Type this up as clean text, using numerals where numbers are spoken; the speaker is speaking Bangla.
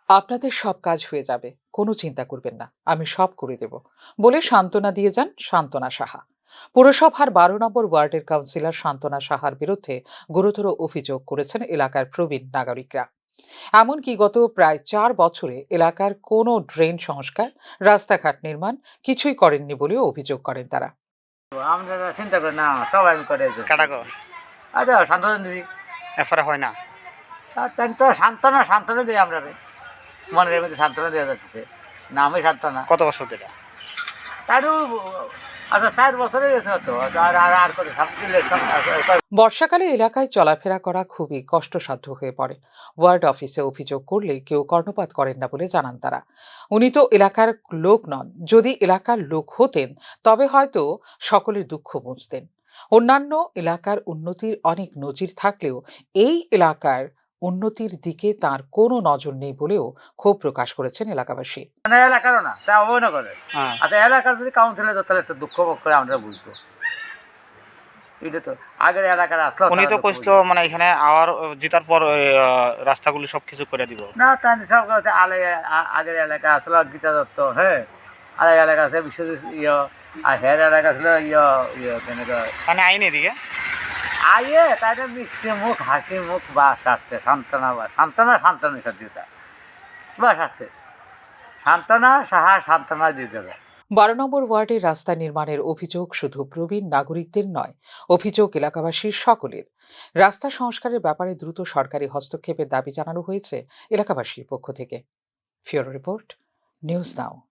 আপনাদের সব কাজ হয়ে যাবে, কোনো চিন্তা করবেন না, আমি সব করে দেব বলে সান্ত্বনা দিয়ে যান সান্ত্বনা সাহা। পুরসভার 12 নম্বর ওয়ার্ডের কাউন্সিলর সান্ত্বনা সাহার বিরুদ্ধে গুরুতর অভিযোগ করেছেন এলাকার প্রবীণ নাগরিকরা। এমনকি গত প্রায় 4 বছরে এলাকার কোনো ড্রেন সংস্কার, রাস্তাঘাট নির্মাণ কিছুই করেননি বলেও অভিযোগ করেন তারা। আমরা চিন্তা করি না, সবাই আমি করে কাটাগো আচ্ছা সান্ত্বনা দিছি। এরপরে হয় না। তাই তো সান্ত্বনা দিই আমরা মনের মধ্যে সান্ত্বনা দেওয়া যাচ্ছে না, আমি সান্ত্বনা কত বছর ধরে? তারও আচ্ছা 4 বছরে গেছে হতো। আর কত ইলেকশন। বর্ষাকালে এলাকায় চলাফেরা করা খুবই কষ্টসাধ্য হয়ে পড়ে। ওয়ার্ড অফিসে অভিযোগ করলে কেউ কর্ণপাত করেন না বলে জানান তারা। উনি তো এলাকার লোক নন, যদি এলাকার লোক হতেন তবে হয়তো সকলের দুঃখ বুঝতেন। অন্যান্য এলাকার উন্নতির অনেক নজির থাকলেও এই এলাকার উন্নতির দিকে তার কোনো নজর নেই বলেও ক্ষোভ প্রকাশ করেছেন এলাকাবাসী। মানে এলাকারও না, তা ও না করে। হ্যাঁ। আচ্ছা এলাকার যদি কাউন্সিলর হতো তাহলে একটু দুঃখ করে আমরা বুঝতো। এটা তো আগের এলাকার আসলো। উনি তো কইছিল মানে এখানে আওয়ার জিতার পর রাস্তাগুলো সবকিছু করে দিব। না তাই সব কথা আগের এলাকা আসলো গীতা দত্ত, হ্যাঁ আলাদা এলাকা আছে বিশ্বজিৎ আর হের এলাকা ছিল কেন মানে আইন এদিকে আইয়ে তাইটা মিষ্টি মুখ হাসি মুখ বাস আসছে, সান্ত্বনার সাথে দিতে বাস আসছে, সান্ত্বনা সাহা সান্ত্বনা দিতে যায়। 12 নম্বর ওয়ার্ডের রাস্তা নির্মাণের অভিযোগ শুধু প্রবীণ নাগরিকদের নয়, অভিযোগ এলাকাবাসীর সকলের। রাস্তা সংস্কারের ব্যাপারে দ্রুত সরকারি হস্তক্ষেপের দাবি জানানো হয়েছে এলাকাবাসীর পক্ষ থেকে। ফিওরো রিপোর্ট, নিউজ নাও।